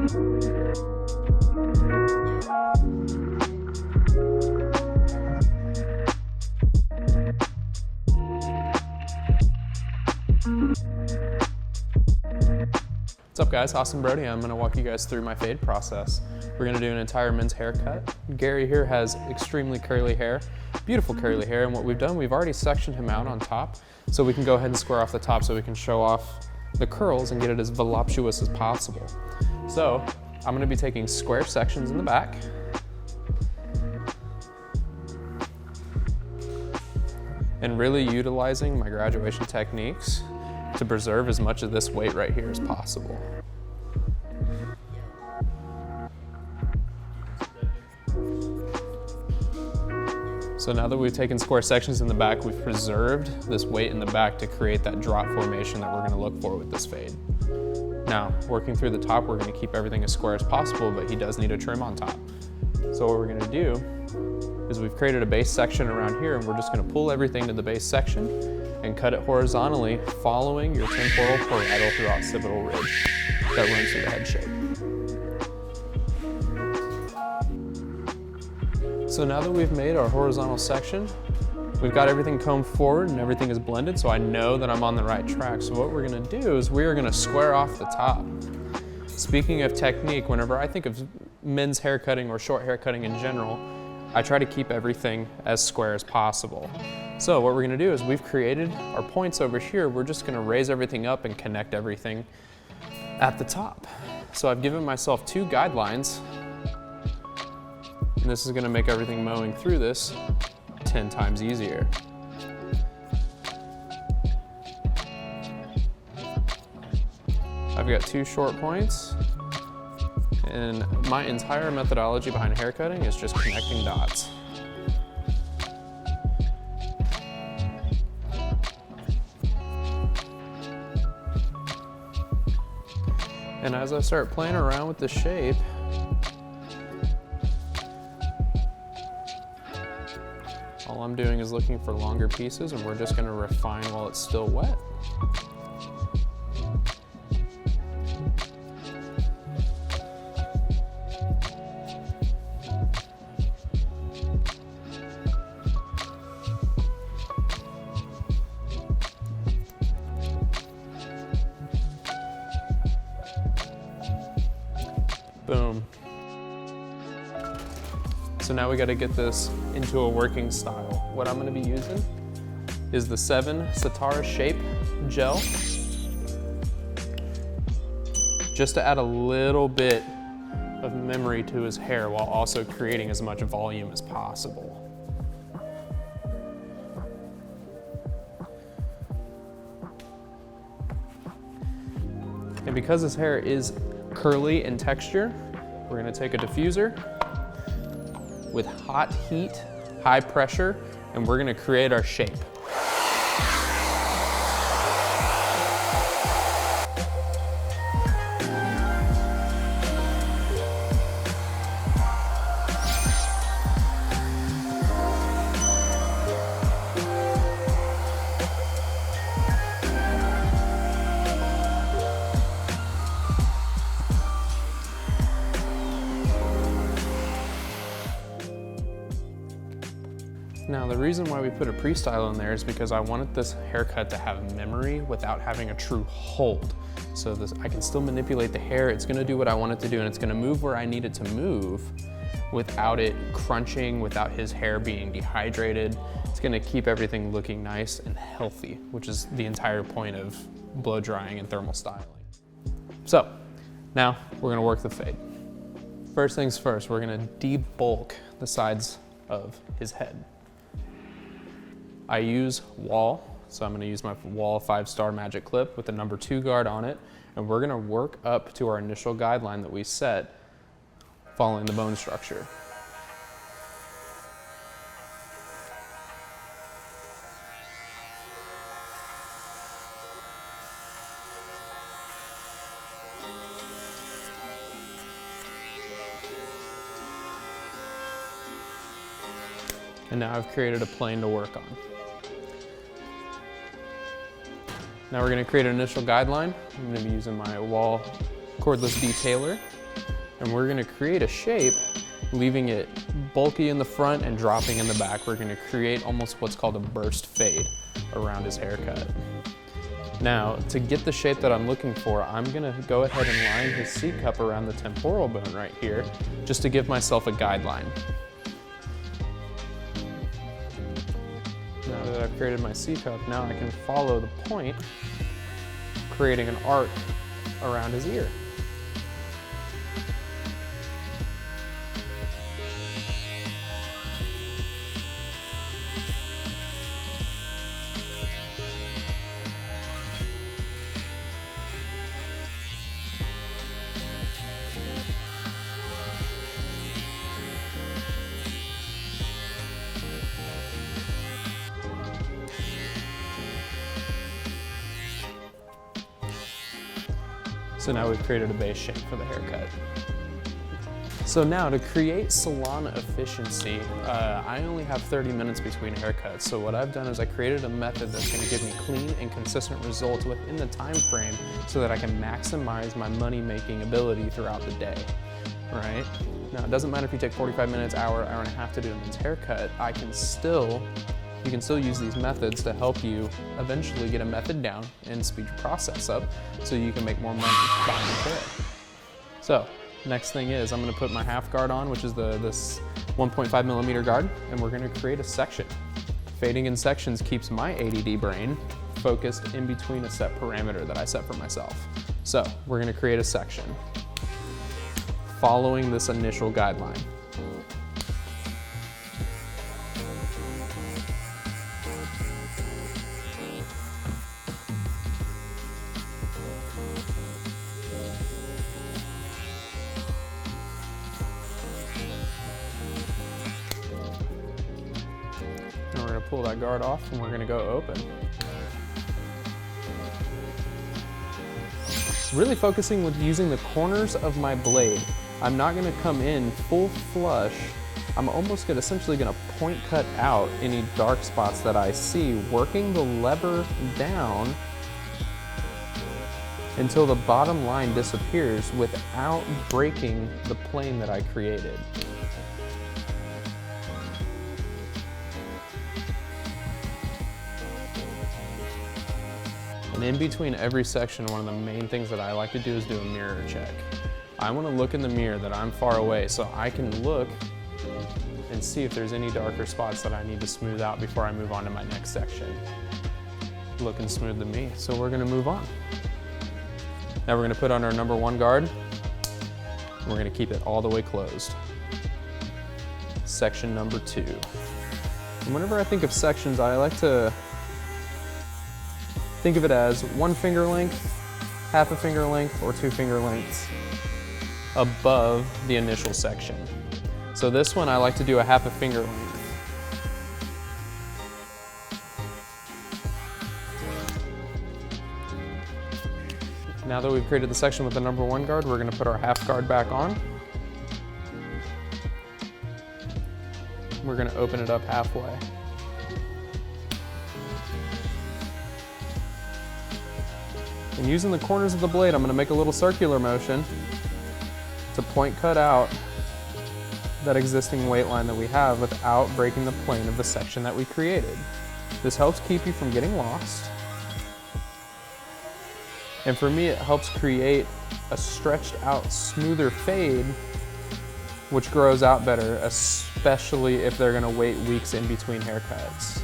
What's up guys, Austin Brody. I'm gonna walk you guys through my fade process. We're gonna do an entire men's haircut. Gary here has extremely curly hair, beautiful curly hair, and what we've done, we've already sectioned him out on top, so we can go ahead and square off the top so we can show off the curls and get it as voluptuous as possible. So, I'm gonna be taking square sections in the back, and really utilizing my graduation techniques to preserve as much of this weight right here as possible. So now that we've taken square sections in the back, we've preserved this weight in the back to create that drop formation that we're gonna look for with this fade. Now, working through the top, we're gonna keep everything as square as possible, but he does need a trim on top. So what we're gonna do is we've created a base section around here, and we're just gonna pull everything to the base section and cut it horizontally, following your temporal parietal through occipital ridge that runs through the head shape. So now that we've made our horizontal section, we've got everything combed forward and everything is blended, so I know that I'm on the right track. So what we're gonna do is we are gonna square off the top. Speaking of technique, whenever I think of men's hair cutting or short hair cutting in general, I try to keep everything as square as possible. So what we're gonna do is we've created our points over here. We're just gonna raise everything up and connect everything at the top. So I've given myself 2 guidelines, and this is gonna make everything mowing through this 10 times easier. I've got 2 short points, and my entire methodology behind haircutting is just connecting dots. And as I start playing around with the shape, all I'm doing is looking for longer pieces, and we're just gonna refine while it's still wet. Boom. So now we got to get this into a working style. What I'm going to be using is the 7 Satara Shape Gel, just to add a little bit of memory to his hair while also creating as much volume as possible. And because his hair is curly in texture, we're gonna take a diffuser with hot heat, high pressure, and we're gonna create our shape. Now the reason why we put a pre-style in there is because I wanted this haircut to have memory without having a true hold. So I can still manipulate the hair, it's gonna do what I want it to do, and it's gonna move where I need it to move without it crunching, without his hair being dehydrated. It's gonna keep everything looking nice and healthy, which is the entire point of blow drying and thermal styling. So now we're gonna work the fade. First things first, we're gonna debulk the sides of his head. I use Wall, so I'm gonna use my Wall 5-star magic clip with the number 2 guard on it, and we're gonna work up to our initial guideline that we set following the bone structure. And now I've created a plane to work on. Now we're gonna create an initial guideline. I'm gonna be using my Wall cordless detailer. And we're gonna create a shape, leaving it bulky in the front and dropping in the back. We're gonna create almost what's called a burst fade around his haircut. Now, to get the shape that I'm looking for, I'm gonna go ahead and line his C-cup around the temporal bone right here, just to give myself a guideline. Now that I've created my C-cup, now I can follow the point, creating an arc around his ear. So now we've created a base shape for the haircut. So now to create salon efficiency, I only have 30 minutes between haircuts. So what I've done is I created a method that's gonna give me clean and consistent results within the time frame so that I can maximize my money-making ability throughout the day, right? Now it doesn't matter if you take 45 minutes, hour and a half to do a men's haircut, you can still use these methods to help you eventually get a method down and speed your process up so you can make more money buying the hair. So next thing is I'm gonna put my half guard on, which is this 1.5 millimeter guard, and we're gonna create a section. Fading in sections keeps my ADD brain focused in between a set parameter that I set for myself. So we're gonna create a section following this initial guideline. And we're gonna pull that guard off and we're gonna go open. Really focusing with using the corners of my blade. I'm not gonna come in full flush. I'm almost essentially gonna point cut out any dark spots that I see, working the lever down until the bottom line disappears without breaking the plane that I created. And in between every section, one of the main things that I like to do is do a mirror check. I want to look in the mirror that I'm far away so I can look and see if there's any darker spots that I need to smooth out before I move on to my next section. Looking smooth to me, so we're going to move on. Now we're going to put on our number 1 guard. We're going to keep it all the way closed. Section number 2. And whenever I think of sections, I like to think of it as 1 finger length, half a finger length, or 2 finger lengths above the initial section. So this one I like to do a half a finger length. Now that we've created the section with the number 1 guard, we're going to put our half guard back on. We're going to open it up halfway. And using the corners of the blade, I'm going to make a little circular motion to point cut out that existing weight line that we have without breaking the plane of the section that we created. This helps keep you from getting lost. And for me, it helps create a stretched out, smoother fade, which grows out better, especially if they're going to wait weeks in between haircuts.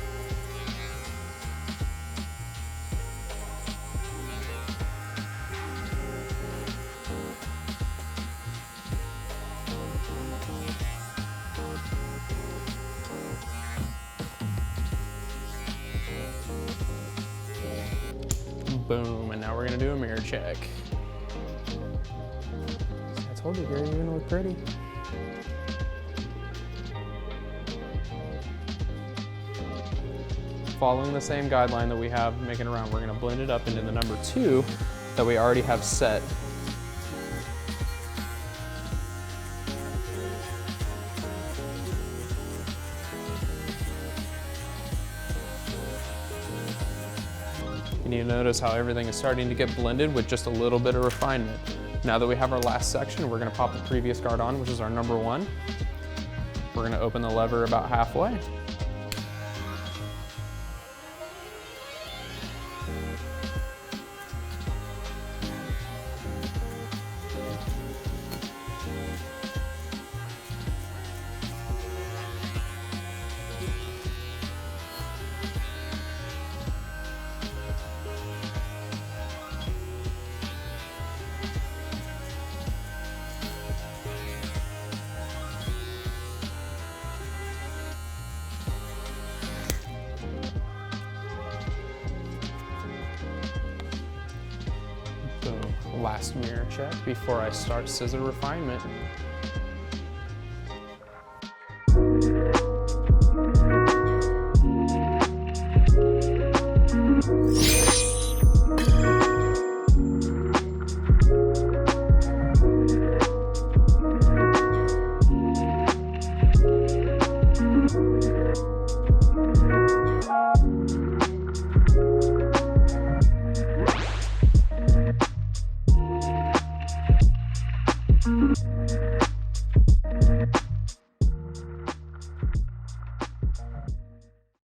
Boom, and now we're gonna do a mirror check. I told you, Gary, you're gonna look pretty. Following the same guideline that we have making around, we're gonna blend it up into the number 2 that we already have set. And you notice how everything is starting to get blended with just a little bit of refinement. Now that we have our last section, we're gonna pop the previous guard on, which is our number 1. We're gonna open the lever about halfway. Last mirror check before I start scissor refinement.